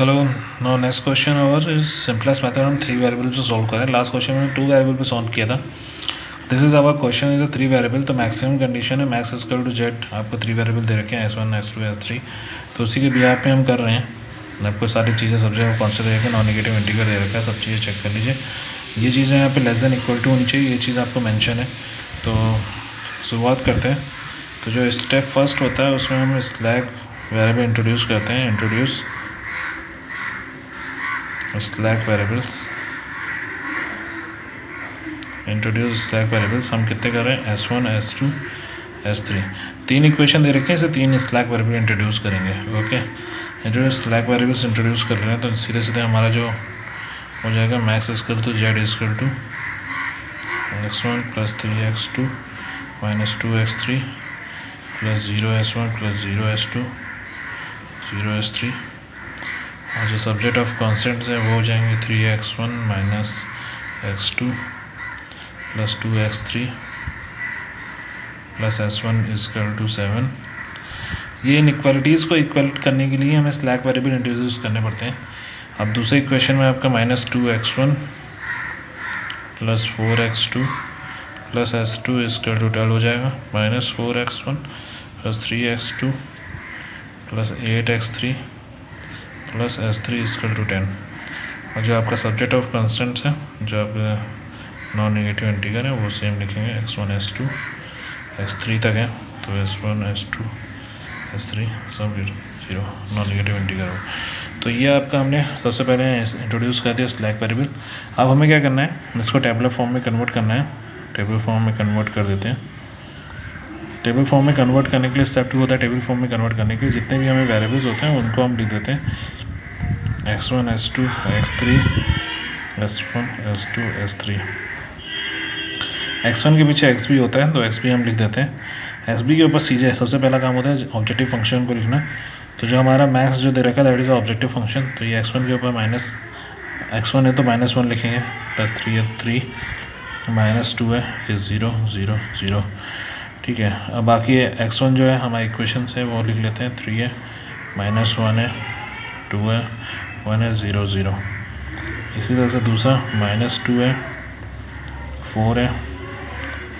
Hello. No next question और is simplest method हम 3 variable पे सॉल्व करें। लास्ट क्वेश्चन में 2 वेरिएबल पे सॉल्व किया था। This is our question is a 3 variable. तो मैक्सिमम कंडीशन है मैक्स इक्वल टू जेड। आपको 3 वेरिएबल दे रखे हैं S1 S2 S3। तो उसी के बिहाफ पे हम कर रहे हैं। आपको सारी चीज़ें सब जगह कौन सा दे रखा है, नॉन नेगेटिव इंटीग्रल दे रखा है, सब चीज़ें चेक कर लीजिए। ये चीज़ें यहाँ पे लेस देन इक्वल टू होनी चाहिए, ये चीज़ आपको मेंशन है। तो शुरुआत करते हैं। तो जो स्टेप फर्स्ट होता है उसमें हम स्लैक वेरिएबल इंट्रोड्यूस करते हैं। इंट्रोड्यूस स्लैक वेरिएबल्स हम कितने कर रहे हैं, S1 S2 S3। 3 इक्वेशन दे रखे हैं, इसे 3 स्लैक वेरिएबल इंट्रोड्यूस करेंगे। Okay, introduce slack variables introduce कर रहे हैं। तो सीधे सीधे हमारा जो हो जाएगा max equal to Z equal to x1 + 3x2 - 2x3 + 0s1 + 0s2 0s3। और जो सब्जेक्ट ऑफ कॉन्स्टेंट्स है वो हो जाएंगे 3x1 - x2 + 2x3 + s1 = 7। ये इनइक्वालिटीज़ को इक्वल करने के लिए हमें स्लैक वेरिएबल इंट्रोड्यूस करने पड़ते हैं। अब दूसरे इक्वेशन में आपका -2x1 + 4x2 + s2 = 12 हो जाएगा। -4x1 + 3x2 + 8x3 + s3 = 10। और जो आपका सब्जेक्ट ऑफ कॉन्स्टेंट्स है, जो आपका नॉन नेगेटिव इंटीग्रल है, वो सेम लिखेंगे x1 S2 S3 तक है। तो S1 S2 S3 सब 0 नॉन नेगेटिव इंटीग्रल हो। तो ये आपका हमने सबसे पहले इंट्रोड्यूस कर दिया स्लैक वेरिएबल। अब हमें क्या करना है, इसको टेबलर फॉर्म में कन्वर्ट करना है। टेबल फॉर्म में कन्वर्ट कर देते हैं। टेबल फॉर्म में कन्वर्ट करने के लिए स्टेप 2 होता है टेबल फॉर्म में कन्वर्ट करने के लिए जितने भी हमें वेरिएबल्स होते हैं उनको हम लिख देते हैं x1 S2 x3 S1 S2 S3। x1 के पीछे x भी होता है तो x भी हम लिख देते हैं। x b के ऊपर सीजे सबसे पहला काम होता है ऑब्जेक्टिव फंक्शन को लिखना। तो जो हमारा मैक्स जो दे रखा है दैट इज़ ऑब्जेक्टिव फंक्शन। तो ये x1 के ऊपर -x1 है तो -1 लिखेंगे, +3 है 3, -2 है ये 0 0 0। ठीक है, अब बाकी x1 जो है हमारी इक्वेशन है वो लिख लेते हैं। 3 है, -1 है, 2 है, 1 है, 0 0। इसी तरह से दूसरा -2 है, 4 है,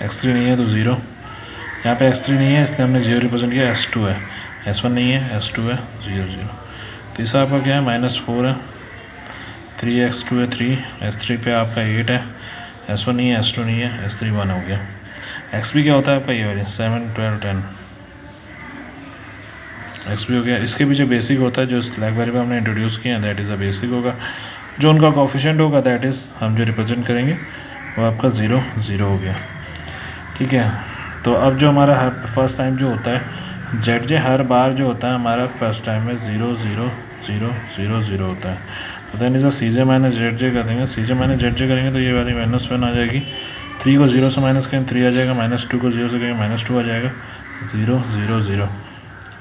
x3 नहीं है तो 0। यहाँ पे x3 नहीं है इसलिए हमने 0 रिप्रेजेंट किया। s2 है, s1 नहीं है, s2 है, 0 0। तीसरा आपका क्या है, -4 है, 3x2 है 3, s3 पे आपका 8 है, s1 नहीं है, s2 नहीं है, s3 1 हो गया। x भी क्या होता है आपका ये वाली 7 12 10 x भी हो गया। इसके पीछे बेसिक होता है जो स्लैक वेरिएबल हमने इंट्रोड्यूस किया दैट इज़ अ बेसिक होगा। जो उनका कोफिशिएंट होगा दैट इज़ हम जो रिप्रेजेंट करेंगे वो आपका 0 0 हो गया। ठीक है, तो अब जो हमारा फर्स्ट टाइम जो होता है जेड जे हर बार जो होता है हमारा फर्स्ट टाइम में 0 0 0 0 0 होता है। तो देन इज़ CJ - ZJ कर देंगे। CJ - ZJ करेंगे तो ये वाली -1 आ जाएगी। 3 को 0 से माइनस करेंगे 3 आ जाएगा, -2 को 0 से करेंगे -2 आ जाएगा, 0 0 0।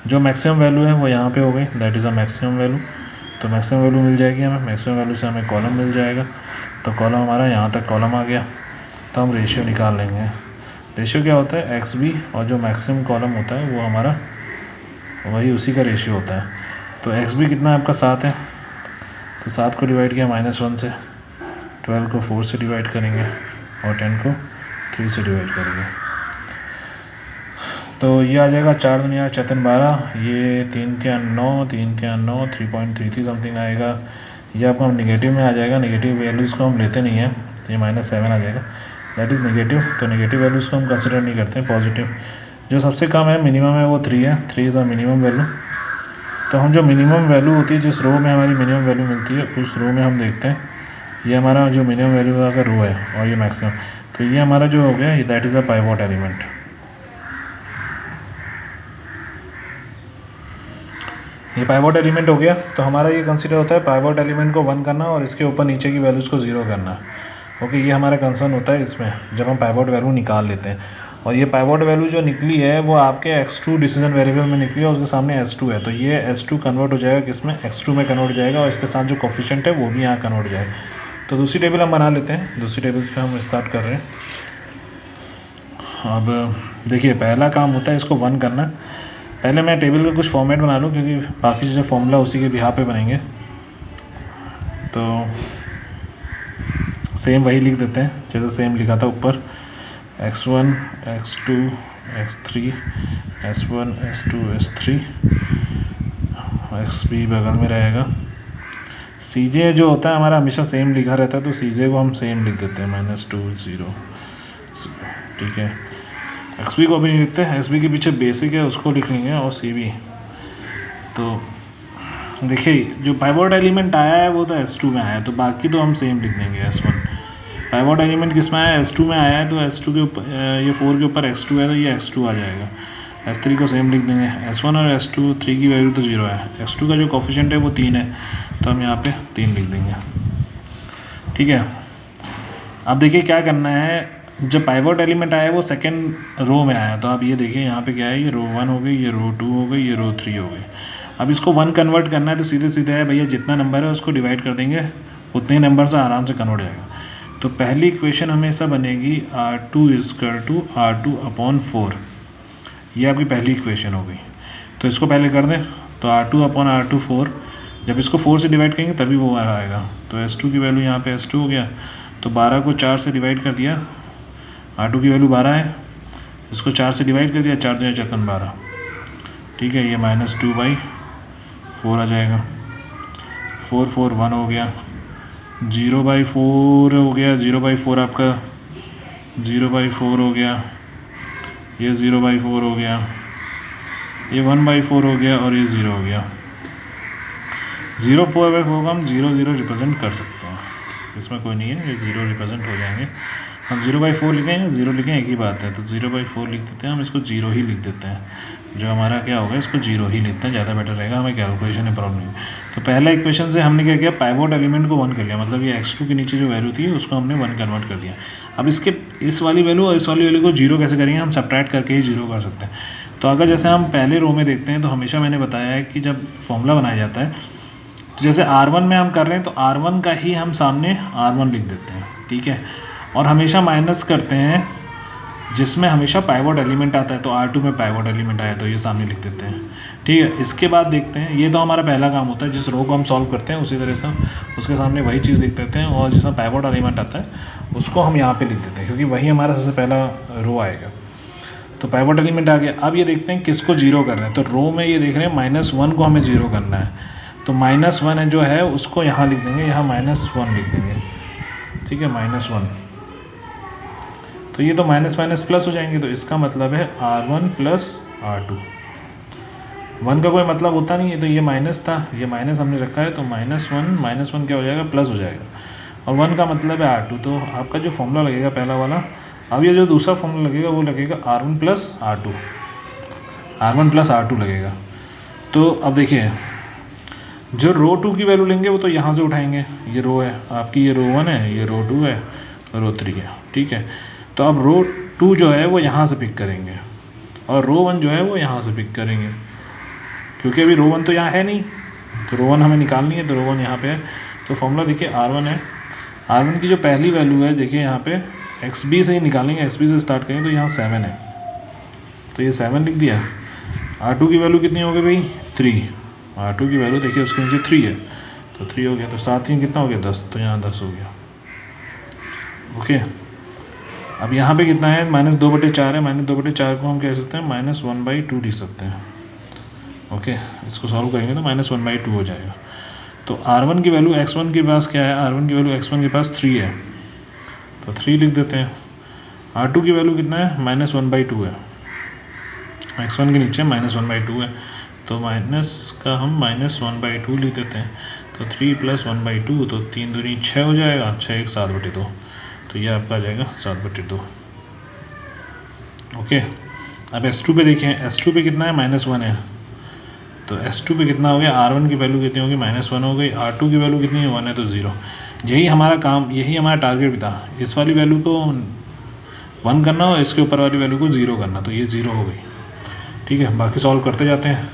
जो मैक्सिमम वैल्यू है वो यहाँ पे हो गई that is a maximum value. तो मैक्सिमम वैल्यू मिल जाएगी हमें, मैक्सिमम वैल्यू से हमें कॉलम मिल जाएगा। तो कॉलम हमारा यहाँ तक कॉलम आ गया। तो हम रेशियो निकाल लेंगे। रेशियो क्या होता है, एक्स बी और जो मैक्सिमम कॉलम होता है वो हमारा वही उसी का रेशियो होता है। तो एक्स बी कितना है आपका 7 है, तो 7 को डिवाइड किया -1 से, 12 को 4 से डिवाइड करेंगे और 10 को 3 से डिवाइड करेंगे। तो ये आ जाएगा 4 दूनी 4 4 12, ये 3 3 9 3 3 9 3.33 समथिंग आएगा। ये आपका नेगेटिव में आ जाएगा। नेगेटिव वैल्यूज़ को हम लेते नहीं हैं तो ये -7 आ जाएगा दैट इज़ नेगेटिव। तो नेगेटिव वैल्यूज़ को हम कंसिडर नहीं करते हैं। पॉजिटिव जो सबसे कम है मिनिमम है वो 3 है, 3 इज़ अ मिनिमम वैल्यू। तो हम जो मिनिमम वैल्यू होती है जिस रो में हमारी मिनिमम वैल्यू मिलती है उस रो में हम देखते हैं ये हमारा जो मिनिमम वैल्यू का रो है और ये मैक्सिमम। तो ये हमारा जो हो गया ये that is a pivot element. ये पाइवोट एलिमेंट हो गया। तो हमारा ये कंसीडर होता है पाइवोट एलिमेंट को 1 करना और इसके ऊपर नीचे की वैल्यूज़ को 0 करना। ओके, ये हमारा कंसर्न होता है इसमें जब हम पाइवोट वैल्यू निकाल लेते हैं। और ये पाइवोट वैल्यू जो निकली है वो आपके x2 डिसीजन वेरिएबल में निकली है और उसके सामने s2 है। तो ये s2 कन्वर्ट हो जाएगा किसमें, x2 में कन्वर्ट हो जाएगा और इसके साथ जो कोफिशिएंट है वो भी यहाँ कन्वर्ट हो जाएगा। तो दूसरी टेबल हम बना लेते हैं। दूसरी टेबल्स पे हम स्टार्ट कर रहे हैं। अब देखिए पहला काम होता है इसको 1 करना। पहले मैं टेबल का कुछ फॉर्मेट बना लूँ क्योंकि बाकी जो फॉर्मूला उसी के बिहाफ पे बनेंगे। तो सेम वही लिख देते हैं जैसे सेम लिखा था ऊपर, x1 x2 x3 s1 s2 s3, x भी बगल में रहेगा। cj जो होता है हमारा हमेशा सेम लिखा रहता है, तो cj को हम सेम लिख देते हैं -2 0, ठीक है। xb को भी नहीं लिखते, xb के पीछे बेसिक है उसको लिख लेंगे, और cb। तो देखिए जो पाइवोट एलिमेंट आया है वो तो s2 में आया है, तो बाकी तो हम सेम लिख देंगे s1। पाइवोट एलिमेंट किस में आया है, s2 में आया है, तो s2 के ऊपर ये 4 के ऊपर x2 है तो ये x2 आ जाएगा। s3 को सेम लिख देंगे, s1 और s2 3 की वैल्यू तो 0 है, x2 का जो कोफिशिएंट है वो 3 है, तो हम यहाँ पे 3 लिख देंगे, ठीक है। अब देखिए क्या करना है, जब पाइवोट एलिमेंट आया है वो सेकेंड रो में आया, तो आप ये देखिए यहाँ पे क्या है, ये रो 1 हो गई, ये रो 2 हो गई, ये रो 3 हो गई। अब इसको 1 कन्वर्ट करना है तो सीधे सीधे है भैया, जितना नंबर है उसको डिवाइड कर देंगे, उतने नंबर से आराम से कन्वर्ट हो जाएगा। तो पहली इक्वेशन हमेशा बनेगी r2 = r2 अपॉन 4, ये आपकी पहली इक्वेशन हो गई। तो इसको पहले कर दें, तो r2 अपॉन r2 4, जब इसको 4 से डिवाइड करेंगे तभी वो आएगा। तो s2 की वैल्यू यहाँ पे s2 हो गया, तो 12 को 4 से डिवाइड कर दिया, r2 की वैल्यू 12 है, इसको 4 से डिवाइड कर दिया, 4 दूनी 12, ठीक है। ये -2/4 आ जाएगा, 4 4 1 हो गया, 0/4 हो गया, 0/4 आपका 0/4 हो गया, ये 0/4 हो गया, ये 1/4 हो गया, और ये 0 हो गया। 0/4 को हम 0 0 रिप्रेजेंट कर सकते हैं, इसमें कोई नहीं है, ये 0 रिप्रेजेंट हो जाएंगे। हम 0/4 लिखेंगे, 0 लिखें एक ही बात है, तो 0/4 लिख देते हैं, हम इसको 0 ही लिख देते हैं, जो हमारा क्या होगा इसको 0 ही लिखते हैं, ज़्यादा बेटर रहेगा, हमें कैलकुलेशन में प्रॉब्लम नहीं। तो पहला इक्वेशन से हमने क्या किया, पाइवोट एलिमेंट को 1 कर लिया, मतलब ये x2 के नीचे जो वैल्यू थी उसको हमने 1 कन्वर्ट कर दिया। अब इसके इस वाली वैल्यू और इस वाली वैल्यू को 0 कैसे करेंगे, हम सब्ट्रैक्ट करके ही 0 कर सकते हैं। तो अगर जैसे हम पहले रो में देखते हैं, तो हमेशा मैंने बताया है कि जब फॉर्मूला बनाया जाता है, तो जैसे r1 में हम कर रहे हैं तो r1 का ही हम सामने r1 लिख देते हैं, ठीक है। और हमेशा माइनस करते हैं जिसमें हमेशा पाइवोट एलिमेंट आता है, तो r2 में पाइवोट एलिमेंट आया तो ये सामने लिख देते हैं, ठीक है। इसके बाद देखते हैं, ये तो हमारा पहला काम होता है, जिस रो को हम सॉल्व करते हैं उसी तरह से उसके सामने वही चीज़ लिख देते हैं, और जिसमें पाइवोट एलिमेंट आता है उसको हम यहाँ पे लिख देते हैं, क्योंकि वही हमारा सबसे पहला रो आएगा। तो पाइवोट एलिमेंट आ गया। अब ये देखते हैं किसको 0 कर रहे हैं, तो रो में ये देख रहे हैं -1 को हमें 0 करना है, तो -1 जो है उसको यहाँ लिख देंगे, यहाँ -1 लिख देंगे, ठीक है, -1। तो ये तो माइनस माइनस प्लस हो जाएंगे, तो इसका मतलब है r1 + r2। 1 का कोई मतलब होता नहीं है, तो ये माइनस था, ये माइनस हमने रखा है, तो -1 क्या हो जाएगा, प्लस हो जाएगा, और 1 का मतलब है r2। तो आपका जो फॉर्मूला लगेगा पहला वाला, अब ये जो दूसरा फॉर्मूला लगेगा वो लगेगा r1 + r2 लगेगा। तो अब देखिए, जो रो 2 की वैल्यू लेंगे वो तो यहाँ से उठाएंगे, ये रो है आपकी, ये रो 1 है, ये रो 2 है, रो 3 है, ठीक है। तो अब रो 2 जो है वो यहाँ से पिक करेंगे, और रो 1 जो है वो यहाँ से पिक करेंगे, क्योंकि अभी रो 1 तो यहाँ है नहीं, तो रो 1 हमें निकालनी है, तो रो 1 यहाँ पे है। तो फॉर्मूला देखिए r1 है, r1 की जो पहली वैल्यू है देखिए यहाँ पे xb से ही निकालेंगे, xb से स्टार्ट करेंगे, तो यहाँ 7 है, तो ये 7 लिख दिया। r2 की वैल्यू कितनी हो गई भाई, 3, r2 की वैल्यू देखिए उसके नीचे 3 है, तो 3 हो गया, तो 7 3 कितना हो गया, 10, तो यहाँ 10 हो गया, ओके। अब यहाँ पे कितना है, -2/4 है, -2/4 को हम कह सकते हैं -1/2 लिख सकते हैं, ओके। इसको सॉल्व करेंगे तो -1/2 हो जाएगा। तो r1 की वैल्यू x1 के पास क्या है, r1 की वैल्यू x1 के पास 3 है, तो 3 लिख देते हैं। r2 की वैल्यू कितना है, -1/2 है, x1 के नीचे -1/2 है, तो माइनस का हम -1/2 लिख देते हैं। तो 3 + 1/2, तो 3 दूनी 6 हो जाएगा, 6 1 7/2, तो ये आपका आ जाएगा 7/2, ओके। अब S2 पे देखें, S2 पे कितना है, -1 है, तो S2 पे कितना हो गया, r1 की वैल्यू कितनी होगी, -1 हो गई, r2 की वैल्यू कितनी है, 1 है, तो 0। यही हमारा काम, यही हमारा टारगेट भी था, इस वाली वैल्यू को 1 करना और इसके ऊपर वाली वैल्यू को 0 करना, तो ये 0 हो गई, ठीक है। बाकी सॉल्व करते जाते हैं।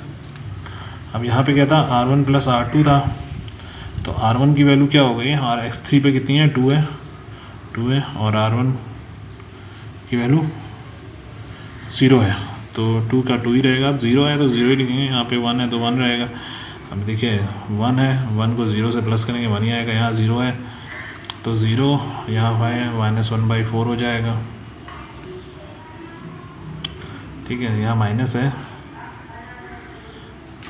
अब यहाँ पे क्या था, r1 + r2 था, तो r1 की वैल्यू क्या हो गई, और x3 पे कितनी है, 2 है, और r1 की वैल्यू 0 है, तो 2 का 2 ही रहेगा। अब 0 है तो 0 ही लिखेंगे, यहाँ पे 1 है तो 1 रहेगा। अब देखिए 1 है, 1 को 0 से प्लस करेंगे 1 ही आएगा, यहाँ 0 है तो 0, यहाँ है -1/4 हो जाएगा। ठीक है, यहाँ माइनस है,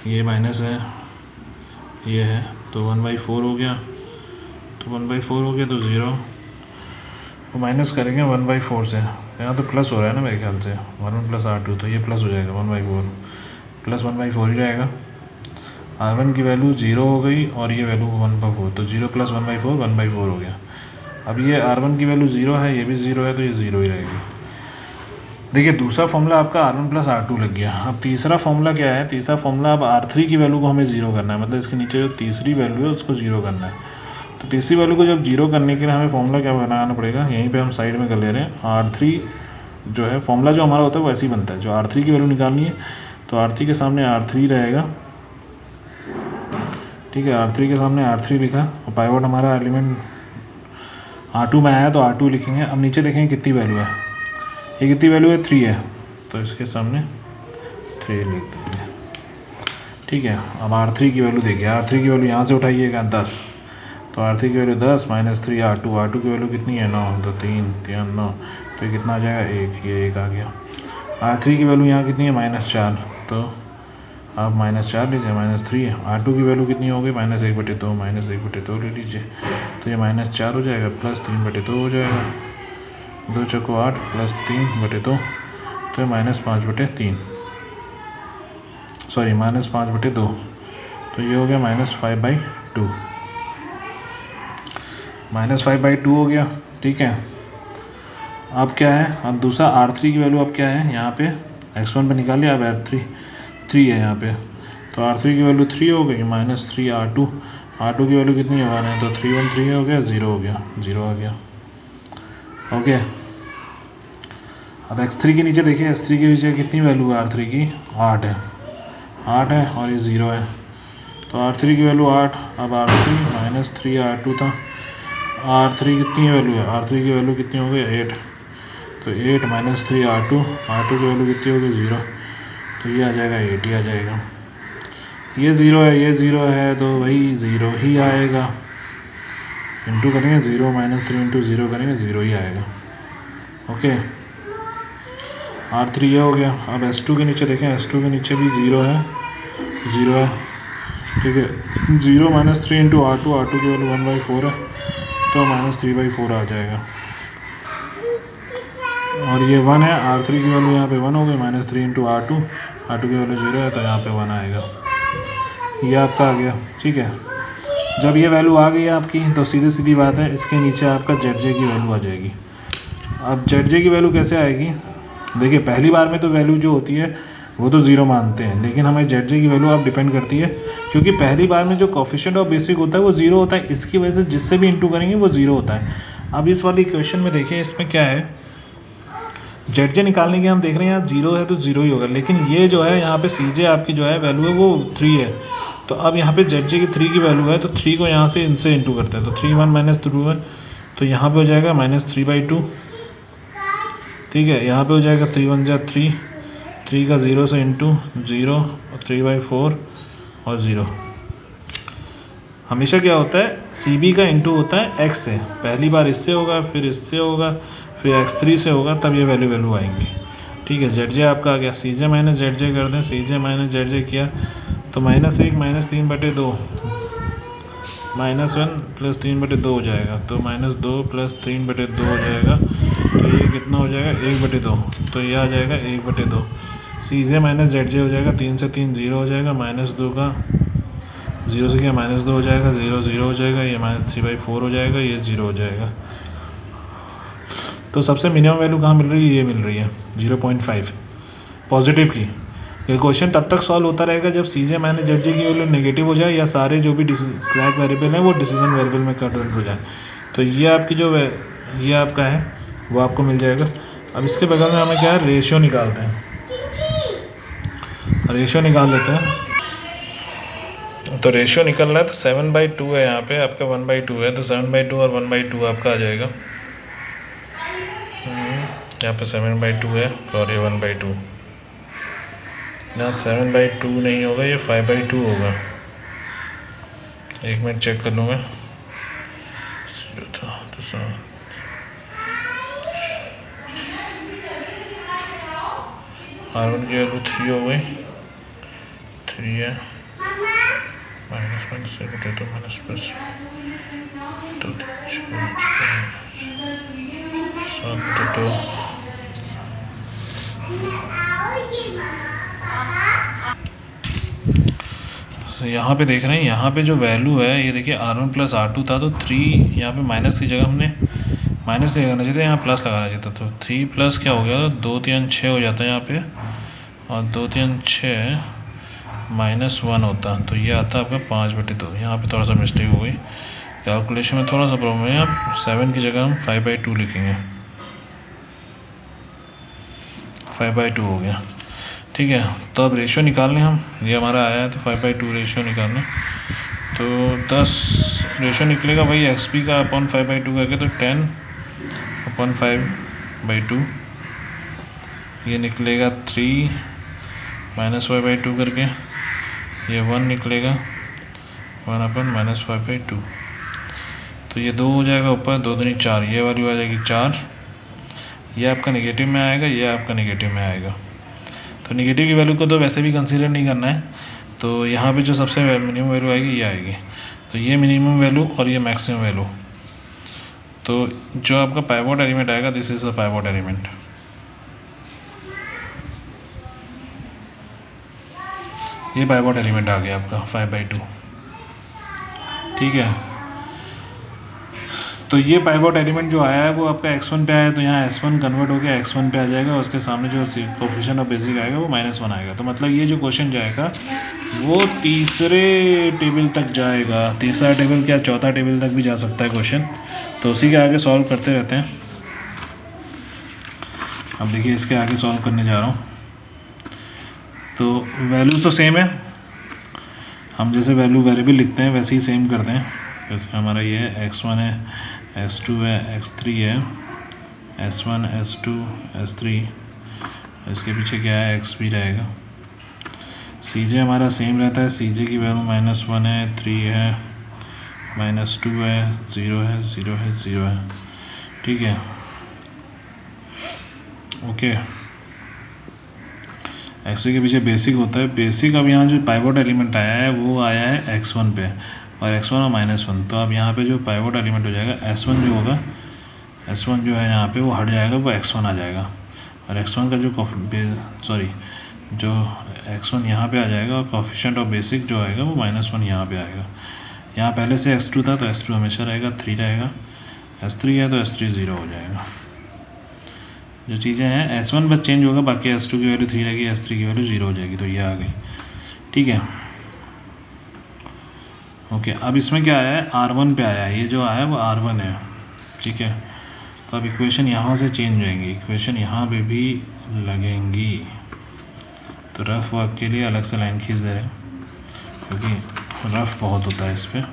ये माइनस है, ये है, तो 1/4 हो गया, तो 1/4 हो गया तो 0 तो माइनस करेंगे 1/4 से, यहाँ तो प्लस हो रहा है ना मेरे ख्याल से, 1 + R2 तो ये प्लस हो जाएगा 1/4 प्लस 1/4 ही रहेगा। R1 की वैल्यू 0 हो गई और ये वैल्यू 1/4, तो 0 + 1/4 1/4 हो गया। अब ये R1 की वैल्यू 0 है, ये भी 0 है, तो ये 0 ही रहेगी। देखिए दूसरा फॉर्मूला आपका R1 + R2 लग गया। अब तीसरा फॉर्मूला क्या है, तीसरा फॉर्मूला अब R3 की वैल्यू को हमें 0 करना है, मतलब इसके नीचे जो तीसरी वैल्यू है उसको 0 करना है। तो तीसरी वैल्यू को जब 0 करने के लिए हमें फॉर्मूला क्या बनाना पड़ेगा, यहीं पे हम साइड में कर ले रहे हैं। R3 जो है फॉर्मूला जो हमारा होता है वो ऐसे ही बनता है, जो R3 की वैल्यू निकालनी है तो R3 के सामने R3 रहेगा। ठीक है, R3 के सामने R3 लिखा और पाइवट हमारा एलिमेंट R2 में आया तो R2 लिखेंगे। अब नीचे देखेंगे कितनी वैल्यू है, ये कितनी वैल्यू है 3 है, तो इसके सामने 3 लिख देंगे। ठीक है, अब R3 की वैल्यू देखिए, R3 की वैल्यू यहाँ से उठाइएगा 10, तो R3 की वैल्यू 10 -3 R2 की वैल्यू कितनी है 9, तो 3 3 9, तो ये कितना आ जाएगा 1, ये 1 आ गया। R3 की वैल्यू यहाँ कितनी है -4, तो आप -4 लीजिए, -3 है। R2 की वैल्यू कितनी हो गई -1/2, -1/2 ले लीजिए, तो ये -4 हो जाएगा प्लस 3/2 हो जाएगा, 2 चौको 8 प्लस 3/2, तो -5/3, सॉरी -5/2, तो ये हो गया -5/2, -5/2 हो गया। ठीक है, अब क्या है, अब दूसरा R3 की वैल्यू अब क्या है, यहाँ पे x1 पे निकाल लिया, अब R3 3 है यहाँ पे, तो R3 की वैल्यू 3 हो गई, -3 R2 की वैल्यू कितनी है 1 है, तो 3 1 3 हो गया, 0 हो गया, 0 आ गया। ओके, अब x3 के नीचे देखिए, x3 के नीचे कितनी वैल्यू है R3 की 8 है, 8 है और ये 0 है, तो R3 की वैल्यू 8, अब R3 -3 R2 था, R3 कितनी वैल्यू है, R3 की वैल्यू कितनी हो गई 8, तो 8 -3 R2 की वैल्यू कितनी होगी 0, तो ये आ जाएगा 8 ही आ जाएगा। ये 0 है, ये 0 है, तो वही 0 ही आएगा, इंटू करेंगे 0 -3 × 0 करेंगे 0 ही आएगा। ओके, R3 ये हो गया। अब S2 के नीचे देखें, S2 के नीचे भी 0 है, 0 है। ठीक है, 0 -3 × R2 की वैल्यू 1/4 है, तो -3/4 आ जाएगा। और ये 1 है, R3 की वैल्यू यहाँ पे 1 हो गई, -3 × R2 की वैल्यू 0 है, तो यहाँ पे 1 आएगा। ये आपका आ गया। ठीक है, जब ये वैल्यू आ गई है आपकी, तो सीधी सीधी बात है, इसके नीचे आपका ZJ की वैल्यू आ जाएगी। अब ZJ की वैल्यू कैसे आएगी, देखिए पहली बार में तो वैल्यू जो होती है वो तो 0 मानते हैं, लेकिन हमें ZJ की वैल्यू अब डिपेंड करती है, क्योंकि पहली बार में जो कोफिशिएंट ऑफ बेसिक होता है वो 0 होता है, इसकी वजह से जिससे भी इंटू करेंगे वो 0 होता है। अब इस वाली इक्वेशन में देखिए, इसमें क्या है, ZJ निकालने के हम देख रहे हैं, यहाँ 0 है तो 0 ही होगा, लेकिन ये जो है यहाँ पे CJ आपकी जो है वैल्यू है वो 3 है, तो अब यहाँ पे ZJ की 3 की वैल्यू है, तो 3 को यहाँ से इनसे इंटू करते हैं, तो 3 1 -2 है, तो यहाँ पे हो जाएगा -3/2। ठीक है, यहाँ पे हो जाएगा 3 1 जा 3, 3 का 0 से इंटू 0 और 3/4 और 0। हमेशा क्या होता है, CB का इंटू होता है x से, पहली बार इससे होगा, फिर इससे होगा, फिर x3 से होगा, तब ये वैल्यू आएंगी। ठीक है, ZJ आपका आ गया, CJ -ZJ कर दें, CJ -ZJ किया तो -1 -3/2 -1 + 3/2 हो जाएगा, तो -2 + 3/2 हो जाएगा, तो ये कितना हो जाएगा 1/2, तो ये आ जाएगा 1/2। CJ -ZJ हो जाएगा, 3 से 3 0 हो जाएगा, -2 का 0 से क्या -2 हो जाएगा, 0 0 हो जाएगा, ये -3/4 हो जाएगा, ये 0 हो जाएगा। तो सबसे मिनिमम वैल्यू कहाँ मिल रही है, ये मिल रही है 0.5 पॉजिटिव की। ये क्वेश्चन तब तक सॉल्व होता रहेगा जब CJ -ZJ की वैल्यू नेगेटिव हो जाए, या सारे जो भी स्लैक वेरिएबल हैं वो डिसीजन वेरिएबल में कन्वर्ट हो जाए, तो ये आपकी जो ये आपका है वो आपको मिल जाएगा। अब इसके बगल में हमें क्या है, रेशियो निकालते हैं, रेशियो निकाल लेते हैं। तो रेशियो निकल रहा है, तो 7/2 है, यहाँ पे आपका 1/2 है, तो 7/2 और 1/2 आपका आ जाएगा। यहाँ पे 7/2 है और ये 1/2, यहाँ 7/2 नहीं होगा, ये 5/2 होगा। 1 मिनट चेक कर लूँ मैं। 0 था तो 7 R1 की वैल्यू 3 हो गई, 3 है, माइनस माइनस से बटे तो माइनस प्लस, तो 7 बटे तो यहाँ पे देख रहे हैं, यहाँ पे जो वैल्यू है ये देखिए R1 प्लस R2 था, तो 3 यहाँ पे माइनस की जगह हमने माइनस नहीं लगाना चाहिए, यहाँ प्लस लगाना चाहिए था। तो 3 प्लस क्या हो गया, 2 3 6 हो जाता है यहाँ पे, और 2 3 6 -1 होता, तो ये आता है आपका 5/2। यहाँ पे थोड़ा सा मिस्टेक हो गई, कैलकुलेशन में थोड़ा सा प्रॉब्लम है। आप 7 की जगह हम 5/2 लिखेंगे, 5/2 हो गया, ठीक है। तो अब रेशियो निकालने हम, ये हमारा आया है तो 5/2 रेशियो निकालने, तो 10 रेशियो निकलेगा भाई XP का अपॉन 5/2 करके, तो 10/5/2 ये निकलेगा 3 माइनस 5/2 करके, ये 1 निकलेगा, 1/-5/2, तो ये 2 हो जाएगा ऊपर, 2 दूनी 4, ये वाली आ जाएगी 4, ये आपका नेगेटिव में आएगा, ये आपका नेगेटिव में आएगा। तो नेगेटिव की वैल्यू को तो वैसे भी कंसीडर नहीं करना है, तो यहाँ पे जो सबसे मिनिमम वैल्यू आएगी ये आएगी, तो ये मिनिमम वैल्यू और ये मैक्सिमम वैल्यू। तो जो आपका पाइवोट एलिमेंट आएगा, this is the pivot element. ये पाइवोट एलिमेंट आ गया आपका 5/2, ठीक है। तो ये पाइवोट एलिमेंट जो आया है वो आपका x1 पे आया, तो यहाँ s1 कन्वर्ट होकर x1 पे आ जाएगा, उसके सामने जो कोफिशिएंट ऑफ बेसिक आएगा वो -1 आएगा। तो मतलब ये जो क्वेश्चन जाएगा वो तीसरे टेबल तक जाएगा, तीसरा टेबल क्या चौथा टेबल तक भी जा सकता है क्वेश्चन, तो उसी के आगे सॉल्व करते रहते हैं। अब देखिए इसके आगे सॉल्व करने जा रहा हूँ, तो वैल्यू तो सेम है, हम जैसे वैल्यू वेरिएबल लिखते हैं वैसे ही सेम करते हैं। जैसे हमारा ये है x1 है, s2 है, x3 है, s1 s2 s3, इसके पीछे क्या है x भी रहेगा। cj हमारा सेम रहता है, cj की वैल्यू -1 है, 3 है, -2 है, 0 है, 0 है, 0 है, ठीक है, ओके। x3 के पीछे बेसिक होता है, बेसिक अब यहाँ जो पाइवोट एलिमेंट आया है वो आया है x1 पे, और x1 और -1, तो अब यहाँ पे जो पाइवोट एलिमेंट हो जाएगा s1 जो होगा, s1 जो है यहाँ पे वो हट जाएगा, वो x1 आ जाएगा, और x1 का जो जो x1 यहाँ पे आ जाएगा, और कोफिशिएंट ऑफ बेसिक जो आएगा वो -1 यहाँ पे आएगा। यहाँ पहले से s2 था तो s2 हमेशा रहेगा, 3 रहेगा, s3 है तो s3 0 हो जाएगा। जो चीज़ें हैं s1 बस चेंज होगा, बाकी s2 की वैल्यू 3 रहेगी, s3 की वैल्यू 0 हो जाएगी, तो ये आ गई, ठीक है, ओके। अब इसमें क्या आया है, R1 पे आया है, ये जो आया है वो R1 है, ठीक है। तो अब इक्वेशन यहाँ से चेंज होएंगी, इक्वेशन यहाँ पे भी लगेंगी, तो रफ वर्क के लिए अलग से लाइन खींच दे रहे हैं क्योंकि रफ बहुत होता है इस पर।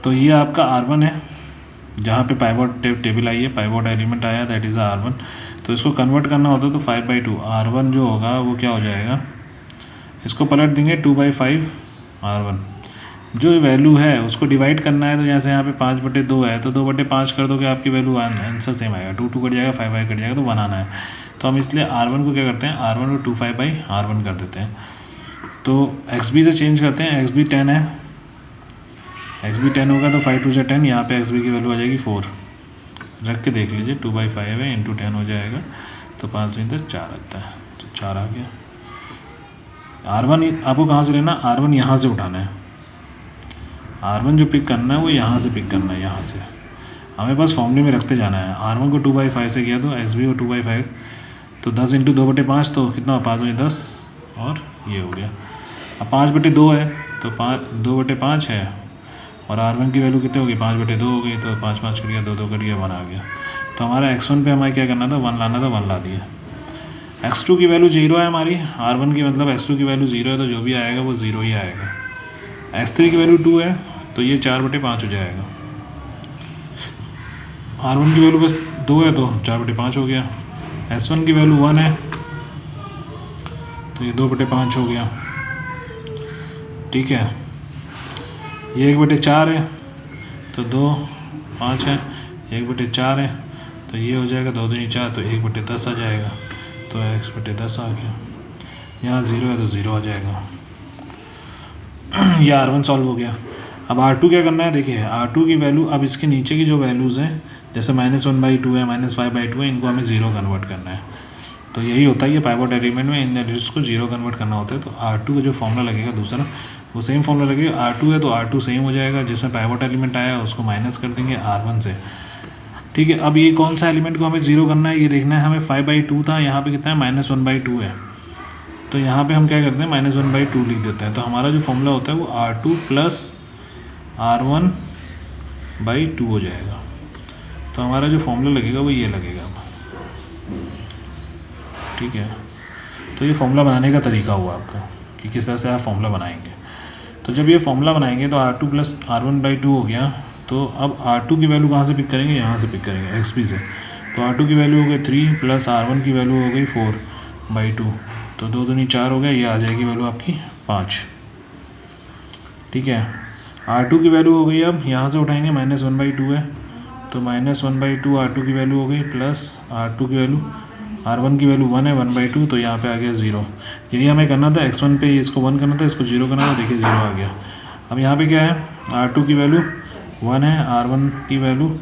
तो ये आपका R1 है, जहाँ पे पाइवोट टेबल आई है, पाइवोट एलिमेंट आया, दैट इज़ R1। तो इसको कन्वर्ट करना होता है तो 5/2 R1 जो होगा वो क्या हो जाएगा, इसको पलट देंगे 2/5 R1, जो वैल्यू है उसको डिवाइड करना है, तो जैसे यहाँ पे 5/2 है तो 2/5 कर दोगे, आपकी वैल्यू आंसर सेम आएगा, 2 2 कट जाएगा, 5 कट जाएगा, तो 1 आना है। तो हम इसलिए R1 को क्या करते हैं, R1 को 2/5/R1 कर देते हैं। तो XB से चेंज करते हैं, XB 10 है, XB 10 होगा तो 5 2 से 10, यहाँ पे XB की वैल्यू आ जाएगी 4, रख के देख लीजिए, 2/5 है इंटू 10 हो जाएगा, तो 5 2 4 आता है, तो 4 आ गया। R1 आपको कहाँ से लेना, R1 यहाँ से उठाना है, R1 जो पिक करना है वो यहाँ से पिक करना है, यहाँ से हमें बस फॉर्मूले में रखते जाना है। R1 को 2/5 से किया तो XB को 2/5, तो 10 इंटू 2/5 तो कितना, 5 2 10, और ये हो गया। अब 5/2 है तो 2/5 है, और R1 की वैल्यू कितनी होगी, 5/2 हो गई, तो 5 5 कट गया, 2 2 कट गया, 1 आ गया। तो हमारा x1 पे हमें क्या करना था, 1 लाना था, 1 ला दिया। x2 की वैल्यू 0 है हमारी, R1 की मतलब x2 की वैल्यू 0 है, तो जो भी आएगा वो 0 ही आएगा। x3 की वैल्यू 2 है तो ये 4/5 हो जाएगा। R1 की वैल्यू बस 2 है तो 4/5 हो गया। S1 की वैल्यू 1 है तो ये 2/5 हो गया, ठीक है। ये 1/4 है तो 2, 5 है, 1/4 है तो ये हो जाएगा 2 दूनी 4 तो 1/10 आ जाएगा, तो x/10 आ गया। यहाँ 0 है तो 0 आ जाएगा। ये R1 सॉल्व हो गया। अब R2 क्या करना है, देखिए R2 की वैल्यू, अब इसके नीचे की जो वैल्यूज़ हैं जैसे -1/2 है, -5/2 है, इनको हमें 0 कन्वर्ट करना है। तो यही होता है ये पाइवट एलिमेंट में, इन एलिमेंट्स को 0 कन्वर्ट करना होता है। तो R2 का जो फॉर्मूला लगेगा दूसरा वो सेम फॉर्मूला लगेगा। R2 है तो R2 सेम हो जाएगा, जिसमें पाइवट एलिमेंट आया उसको माइनस कर देंगे R1 से। ठीक है, अब ये कौन सा एलिमेंट को हमें 0 करना है ये देखना है हमें। 5/2 था, यहाँ पे कितना है -1/2 है, तो यहाँ पे हम क्या करते हैं -1/2 लिख देते हैं। तो हमारा जो फॉर्मूला होता है वो R2 + R1/2 हो जाएगा। तो हमारा जो फॉर्मूला लगेगा वो ये लगेगा। ठीक है, तो ये फॉर्मूला बनाने का तरीका हुआ आपका कि किस तरह से आप फॉर्मूला बनाएंगे। तो जब ये फॉर्मूला बनाएंगे तो R2 + R1/2 हो गया। तो अब R2 की वैल्यू कहाँ से पिक करेंगे, यहाँ से पिक करेंगे XP से। तो R2 की वैल्यू हो गई 3 + R1 की वैल्यू हो गई 4/2, तो 2 दूनी 4 हो गया, ये आ जाएगी वैल्यू आपकी 5। ठीक है, R2 की वैल्यू हो गई, अब यहाँ से उठाएंगे -1/2 है तो -1/2 R2 की वैल्यू हो गई, प्लस R2 की वैल्यू, R1 की वैल्यू 1 है 1/2, तो यहाँ पे आ गया 0। यही हमें करना था, x1 पे इसको 1 करना था, इसको 0 करना था, देखिए 0 आ गया। अब यहाँ पे क्या है, R2 की वैल्यू 1 है, R1 की वैल्यू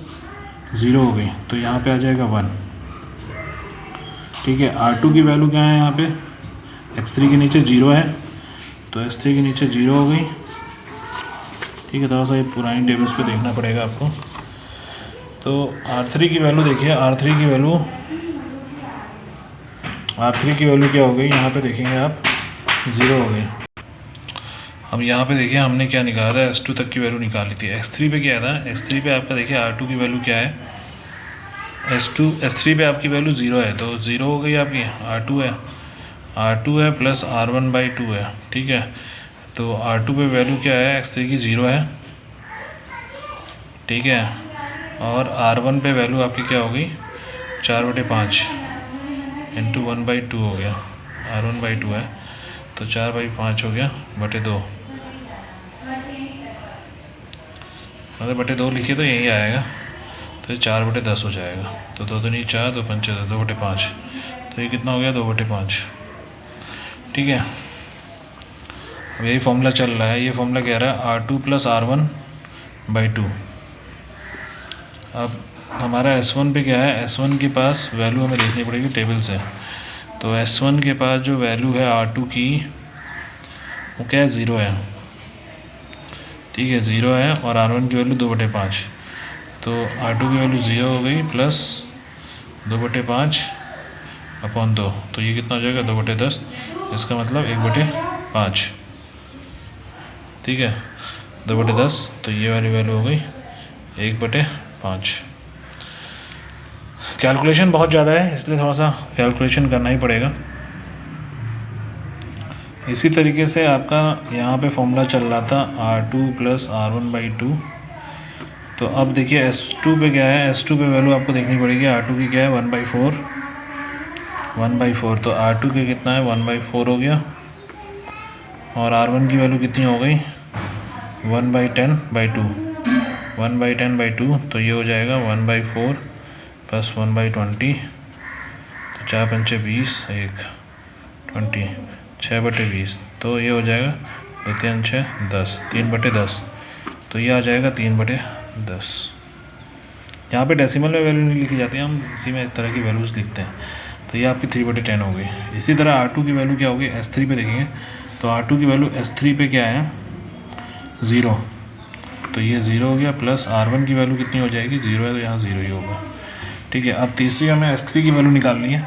0 हो गई, तो यहाँ पे आ जाएगा 1। ठीक है, R2 की वैल्यू क्या है यहाँ पे, x3 के नीचे 0 है तो x3 के नीचे 0 हो गई। ठीक है, थोड़ा सा ये पुरानी टेबल्स पे देखना पड़ेगा आपको। तो R3 की वैल्यू देखिए, R3 की वैल्यू क्या हो गई, यहाँ पे देखेंगे आप 0 हो गई। अब यहाँ पे देखिए हमने क्या निकाला था, S2 तक की वैल्यू निकाली थी। x3 पे क्या था, x3 पे आपका देखिए R2 की वैल्यू क्या है, S3 पे आपकी वैल्यू 0 है, तो 0 हो गई आपकी। R2 है प्लस R1/2 है। ठीक है, तो R2 पे वैल्यू क्या है, x3 की 0 है। ठीक है, और R1 पे वैल्यू आपकी क्या हो गई, 4/5 इंटू 1/2 हो गया, R1/2 है तो 4/5 हो गया बटे 2, मतलब बटे 2 लिखिए तो यही आएगा, तो 4/10 हो जाएगा। तो 2 दूनी 4, 2 पंचे 2/5, तो ये कितना हो गया 2/5। ठीक है, अब यही फॉर्मूला चल रहा है, ये फॉर्मूला कह रहा है R2 + R1/2। अब हमारा S1 पे क्या है, S1 के पास वैल्यू हमें देखनी पड़ेगी टेबल से। तो S1 के पास जो वैल्यू है R2 की वो क्या है, 0 है। ठीक है, 0 है, और R1 की वैल्यू 2/5, तो R2 की वैल्यू 0 हो गई प्लस 2/5/2, तो ये कितना हो जाएगा 2/10, इसका मतलब 1/5। ठीक है, 2/10, तो ये वाली वैल्यू हो गई 1/5। कैलकुलेशन बहुत ज़्यादा है, इसलिए थोड़ा सा कैलकुलेशन करना ही पड़ेगा। इसी तरीके से आपका यहाँ पे फॉर्मूला चल रहा था R2 + R1/2। तो अब देखिए S2 पे क्या है, S2 पे वैल्यू आपको देखनी पड़ेगी। R2 की क्या है 1/4, तो R2 के कितना है 1/4 हो गया, और R1 की वैल्यू कितनी हो गई 1/10/2, तो ये हो जाएगा 1/4 + 1/20, तो 4 पंचे 20, 1 20, 6/20, तो ये हो जाएगा 2 3 6 10, 3/10, तो ये आ जाएगा 3/10। यहाँ पे डेसिमल में वैल्यू नहीं लिखी जाती है, हम इसी में इस तरह की वैल्यूज़ लिखते हैं। तो ये आपकी 3/10 हो गई। इसी तरह R2 की वैल्यू क्या होगी, S3 पे देखेंगे तो R2 की वैल्यू S3 पे क्या है 0, तो ये 0 हो गया, प्लस R1 की वैल्यू कितनी हो जाएगी, 0 है तो यहाँ 0 ही होगा। ठीक है, अब तीसरी हमें S3 की वैल्यू निकालनी है।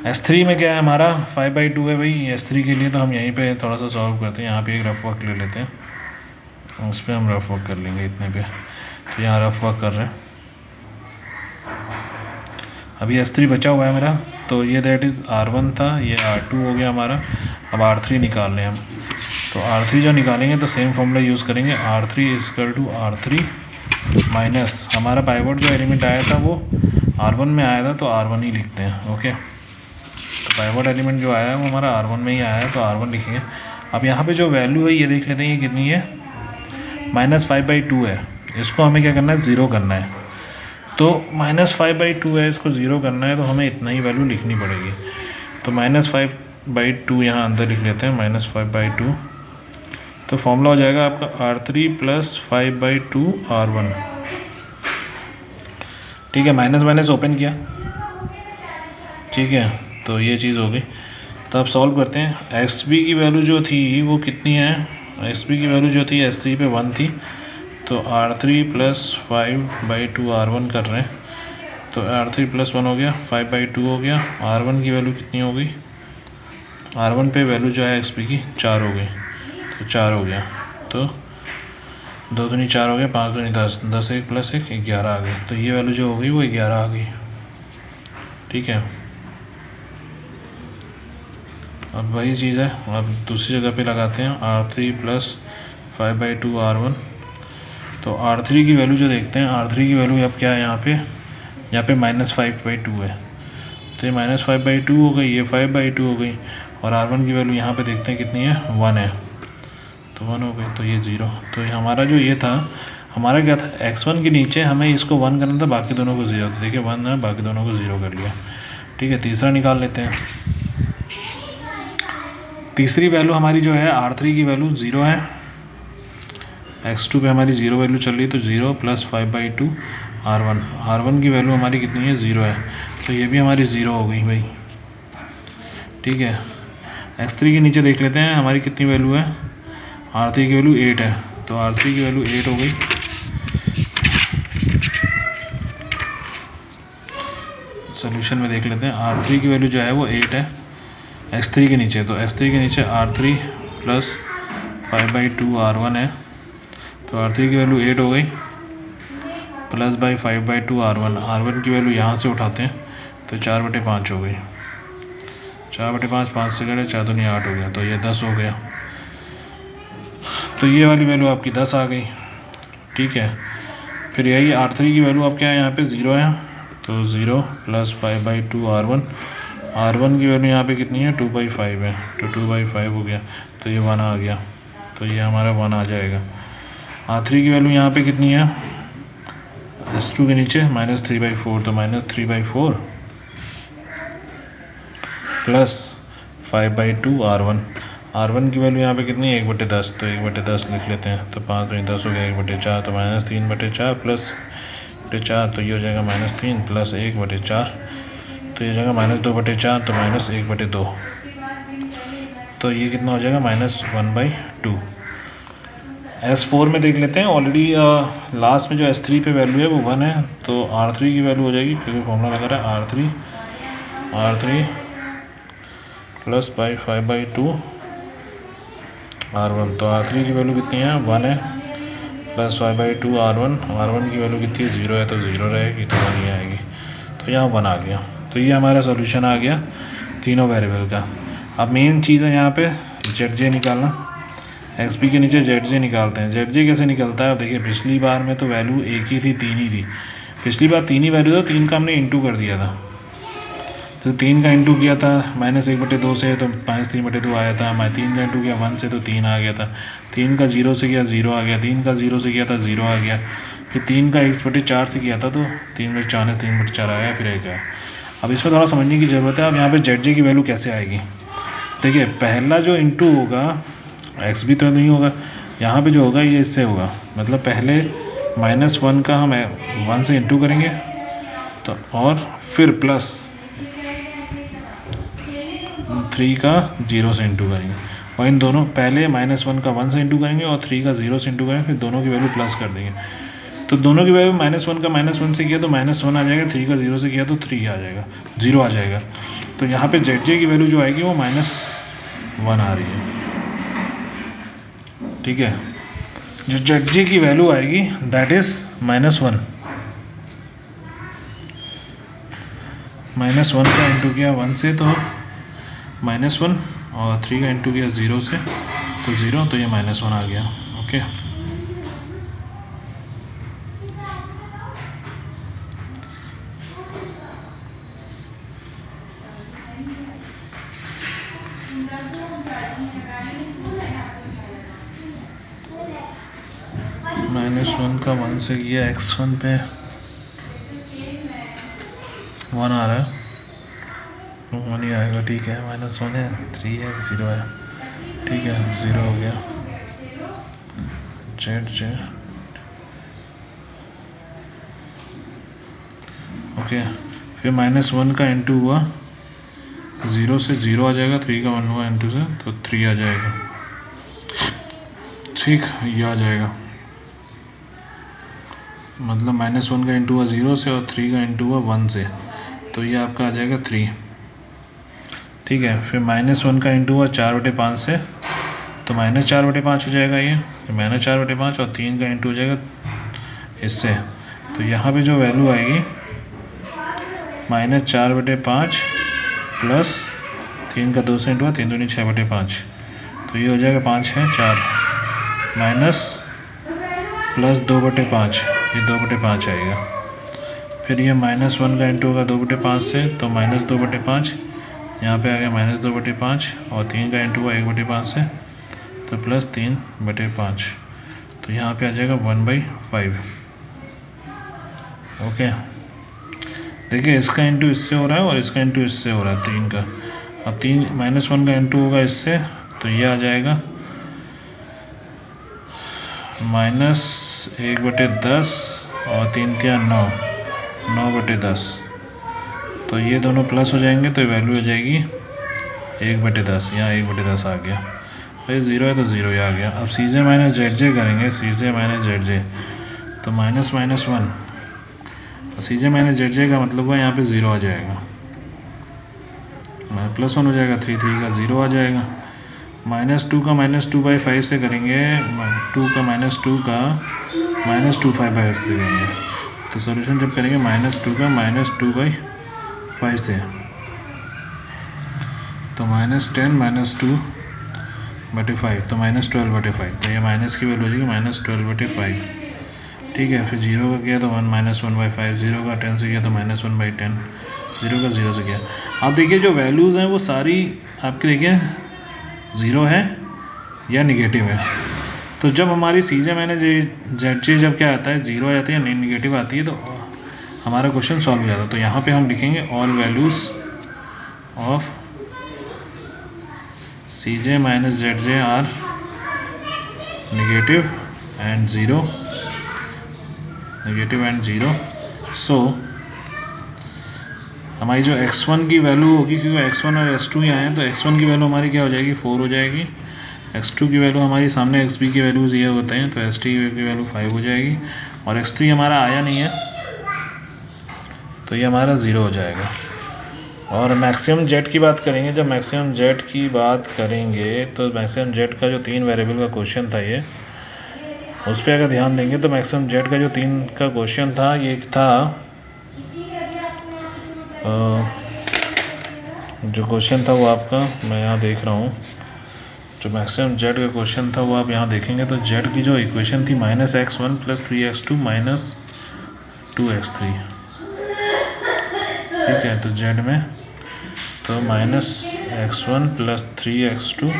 S3 में क्या है हमारा 5/2 है भाई S3 के लिए, तो हम यहीं पे थोड़ा सा सॉल्व करते हैं। यहाँ पे एक रफ वर्क ले लेते हैं, उस पर हम रफ वर्क कर लेंगे इतने पे। तो यहाँ रफ वर्क कर रहे हैं, अभी S3 बचा हुआ है मेरा, तो ये दैट इज़ R1 था, ये R2 हो गया हमारा। अब R3 निकाल लें हम, तो R3 जो निकालेंगे तो सेम फॉर्मूला यूज़ करेंगे, R3 = R3 माइनस हमारा पाइवट जो एलिमेंट आया था वो R1 में आया था, तो R1 ही लिखते हैं। ओके, तो पाइवट एलिमेंट जो आया है वो हमारा R1 में ही आया है, तो R1 लिखेंगे। अब यहाँ पे जो वैल्यू है ये देख लेते हैं, ये कितनी है -5/2 है, इसको हमें क्या करना है, 0 करना है। तो -5/2 है, इसको 0 करना है, तो हमें इतना ही वैल्यू लिखनी पड़ेगी। तो -5/2 यहाँ अंदर लिख लेते हैं, -5/2। तो फॉर्मूला हो जाएगा आपका R3 + 5/2 R1। ठीक है, माइनस माइनस ओपन किया, ठीक है, तो ये चीज़ हो गई। तो अब सॉल्व करते हैं। XB की वैल्यू जो थी वो कितनी है, XB की वैल्यू जो थी S3 पे 1 थी, तो R3 + 5/2 R1 कर रहे हैं। तो R3 + 1 हो गया, 5/2 हो गया। R1 की वैल्यू कितनी हो गई, R1 पे वैल्यू जो है XB की 4 हो गई, तो 4 हो गया। तो 2 दूनी 4 हो गया, 5 दूनी 10, 10 1 + 1 11 आ गई। तो ये वैल्यू जो हो गई वो 11 आ गई। ठीक है, अब वही चीज़ है, अब दूसरी जगह पे लगाते हैं, R3 + 5/2 R1। तो R3 की वैल्यू जो देखते हैं, R3 की वैल्यू अब क्या है यहाँ पे -5/2 है। तो ये -5/2 हो गई, ये 5/2 हो गई, और R1 की वैल्यू यहाँ पे देखते हैं कितनी है, 1 है, तो 1 हो गई, तो ये 0। तो हमारा जो ये था, हमारा क्या था, x1 के नीचे हमें इसको 1 करना था, बाकी दोनों को 0। तो देखिए 1 है, बाकी दोनों को 0 कर लिया। ठीक है, तीसरा निकाल लेते हैं। तीसरी वैल्यू हमारी जो है R3 की वैल्यू 0 है, x2 पे हमारी 0 वैल्यू चल रही है, तो 0 + 5/2 R1। R1 की वैल्यू हमारी कितनी है, 0 है, तो ये भी हमारी 0 हो गई भाई। ठीक है, x3 के नीचे देख लेते हैं हमारी कितनी वैल्यू है, R3 की वैल्यू 8 है, तो R3 की वैल्यू 8 हो गई। सोल्यूशन में देख लेते हैं, R3 की वैल्यू जो है वो 8 है x3 के नीचे, तो x3 के नीचे R3 + 5/2 R1 है, तो R3 की वैल्यू 8 हो गई, + 5/2 R1। R1 की वैल्यू यहाँ से उठाते हैं, तो 4/5 हो गई, 4/5, 5 से गए 4 दूनी 8 हो गया, तो ये 10 हो गया। तो ये वाली वैल्यू आपकी 10 आ गई। ठीक है, फिर यही R3 की वैल्यू अब क्या है, यहाँ पे 0 है, तो 0 + 5/2 R1। R1 की वैल्यू यहाँ पे कितनी है, 2/5 है, तो 2/5 हो गया, तो ये 1 आ गया, तो ये हमारा 1 आ जाएगा। R3 की वैल्यू यहाँ पे कितनी है, S2 के नीचे -3/4, तो -3/4 + 5/2 R1। R1 की वैल्यू यहाँ पे कितनी है, 1/10, तो 1/10 लिख लेते हैं, तो 5 दूनी 10 हो गया, 1/4, तो -3/4 + 4, तो ये हो जाएगा -3 + 1/4, तो ये हो जाएगा -2/4, तो -1/2, तो ये कितना हो जाएगा, -1/2। S4 में देख लेते हैं, ऑलरेडी लास्ट में जो S3 पे वैल्यू है वो 1 है, तो R3 की वैल्यू हो जाएगी, क्योंकि फॉर्मूला लगा रहा है R3 + 5/2 R1। तो R3 की वैल्यू कितनी है, 1 है, + 5/2 R1। R1 की वैल्यू कितनी है, 0 है, तो 0 रहेगी, तो 1 ही आएगी, तो यहाँ 1 आ गया। तो ये हमारा सोल्यूशन आ गया तीनों वेरिएबल का। अब मेन चीज़ है यहाँ पे ZJ निकालना, XB के नीचे ZJ निकालते हैं। ZJ कैसे निकलता है, देखिए पिछली बार में तो वैल्यू एक ही थी, 3 ही थी, पिछली बार 3 ही वैल्यू था, 3 का हमने इंटू कर दिया था, तो 3 का इंटू किया था -1/2 से, तो -3/2 आया था। 3 का इंटू किया 1 से, तो 3 आ गया था। 3 का 0 से किया 0 आ गया, 3 का 0 से किया था 0 आ गया, फिर 3 का 1/4 से किया था, तो 3/4 3/4 आया, फिर 1 आया। अब इसमें थोड़ा समझने की ज़रूरत है। अब यहाँ पे ZJ की वैल्यू कैसे आएगी, देखिए पहला जो इंटू होगा, XB तो नहीं होगा, यहाँ पे जो होगा ये इससे होगा, मतलब पहले -1 का हम 1 से इंटू करेंगे, तो और फिर +3 का 0 से इंटू करेंगे, और इन दोनों पहले -1 का 1 से इंटू करेंगे और 3 का 0 से इंटू करेंगे, फिर दोनों की वैल्यू प्लस कर देंगे। तो दोनों की वैल्यू -1 का -1 से किया तो -1 आ जाएगा, 3 का 0 से किया तो 3 आ जाएगा, 0 आ जाएगा। तो यहाँ पे ZJ की वैल्यू जो आएगी वो -1 आ रही है। ठीक है, जो ZJ की वैल्यू आएगी दैट इज़ -1। -1 का इंटू किया 1 से, तो -1, और 3 का इंटू किया 0 से, तो 0, तो ये -1 आ गया। ओके, -1 का 1 से किया, x1 पे 1 आ रहा है, 1 ही आएगा, ठीक है। -1 है, 3 है, 0 है, ठीक है, 0 हो गया। z okay. फिर -1 का n2 हुआ, 0 से 0 आ जाएगा, 3 का 1 हुआ n2 से, तो 3 आ जाएगा, ठीक, ये आ जाएगा। मतलब -1 का n2 हुआ 0 से और 3 का n2 हुआ 1 से, तो ये आपका आ जाएगा 3, ठीक है। फिर -1 का n2 हुआ 4/5 से, तो -4/5 हो जाएगा ये, -4/5, और 3 का n2 हो जाएगा इससे। तो यहाँ पे जो वैल्यू आएगी -4/5 प्लस 3 का 2 से इंटू 3 दूनी 6/5, तो ये हो जाएगा 5 है 4, माइनस प्लस 2/5, ये 2/5 आएगा। फिर ये -1 का इंटू होगा 2/5 से, तो -2/5, यहाँ पे आ गया -2/5, और 3 का इंटू हुआ 1/5 से, तो प्लस 3/5, तो यहाँ पे आ जाएगा 1/5। ओके, देखिए इसका इंटू इससे हो रहा है और इसका इंटू इससे हो रहा है 3 का। अब -1 का इंटू होगा इससे, तो ये आ जाएगा -1/10 और 3 × 9, 9/10, तो ये दोनों प्लस हो जाएंगे, तो वैल्यू हो जाएगी 1/10, यहाँ 1/10 आ गया। तो 0 है तो 0 ही आ गया। अब Cj - Zj करेंगे, Cj - Zj, तो -1, Cj - Zj का मतलब हुआ यहाँ पे 0 आ जाएगा, +1 हो जाएगा, 3 का 0 आ जाएगा। -2 का -2/5 से करेंगे, 2 का -2 का -2/5 से करेंगे, तो सॉल्यूशन जब करेंगे -2 का -2/5 से, तो -10 -2/5, तो -12/5, तो ये माइनस की वैल्यू हो जाएगी -12/5, ठीक है। फिर 0 का किया तो 1 -1/5, 0 का 10 से किया तो -1/10, 0 का 0 से किया। आप देखिए जो वैल्यूज़ हैं वो सारी आपकी देखिए 0 है या निगेटिव है, तो जब हमारी Cj - Zj जब क्या आता है 0 आ जाती है, निगेटिव आती है, तो हमारा क्वेश्चन सॉल्व हो जाता है। तो यहाँ पे हम लिखेंगे all values of Cj - Zj are negative and 0, so हमारी जो x1 की वैल्यू होगी, क्योंकि x1 और x2 यहाँ हैं, तो x1 की वैल्यू हमारी क्या हो जाएगी 4 हो जाएगी, x2 की वैल्यू हमारी सामने xb की वैल्यूज़ ये होते हैं, तो st की वैल्यू 5 हो जाएगी, और x3 हमारा आया नहीं है, तो ये हमारा 0 हो जाएगा। और मैक्सिमम जेड की बात करेंगे, जब मैक्सिमम जेड की बात करेंगे तो मैक्सिमम जेड का जो 3 वेरिएबल का क्वेश्चन था ये, उस पर अगर ध्यान देंगे तो मैक्सिमम जेड का जो 3 का क्वेश्चन था ये था, जो क्वेश्चन था वो आपका, मैं यहाँ देख रहा हूँ, जो मैक्सिमम जेड का क्वेश्चन था वो आप यहाँ देखेंगे तो जेड की जो इक्वेशन थी -x1 + 3x2 - 2x3, ठीक है। तो जेड में तो -x1 + 3x2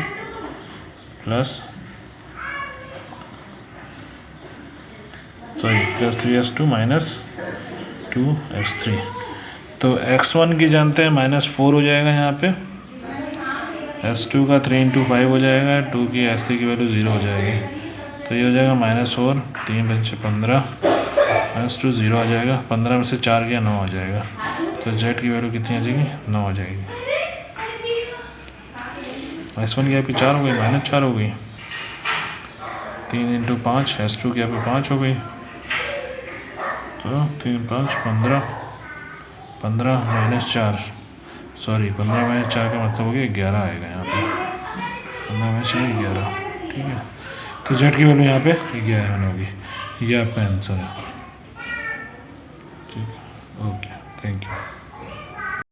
+ 3x2 - 2x3, तो x1 की जानते हैं -4 हो जाएगा यहाँ पे, s2 का 3 × 5 हो जाएगा, 2 की s3 की वैल्यू 0 हो जाएगी, तो ये हो जाएगा -4, 3 × 5 = 15, -2 0 आ जाएगा, 15 में से 4 गया 9 आ जाएगा, तो z की वैल्यू कितनी आ जाएगी 9 आ जाएगी। s1 की आपकी 4 हो गई, -4 हो गई, 3 × 5, s2 की आपकी 5 हो गई, तो 3 × 5 = 15 -4, सॉरी 15 - 4 का मतलब हो गया 11 आएगा यहाँ पे, 15 - 4 11, ठीक है। तो जेड की वैल्यू यहाँ पे 11 होगी, ये आपका आंसर है, ठीक है। Okay, thank you.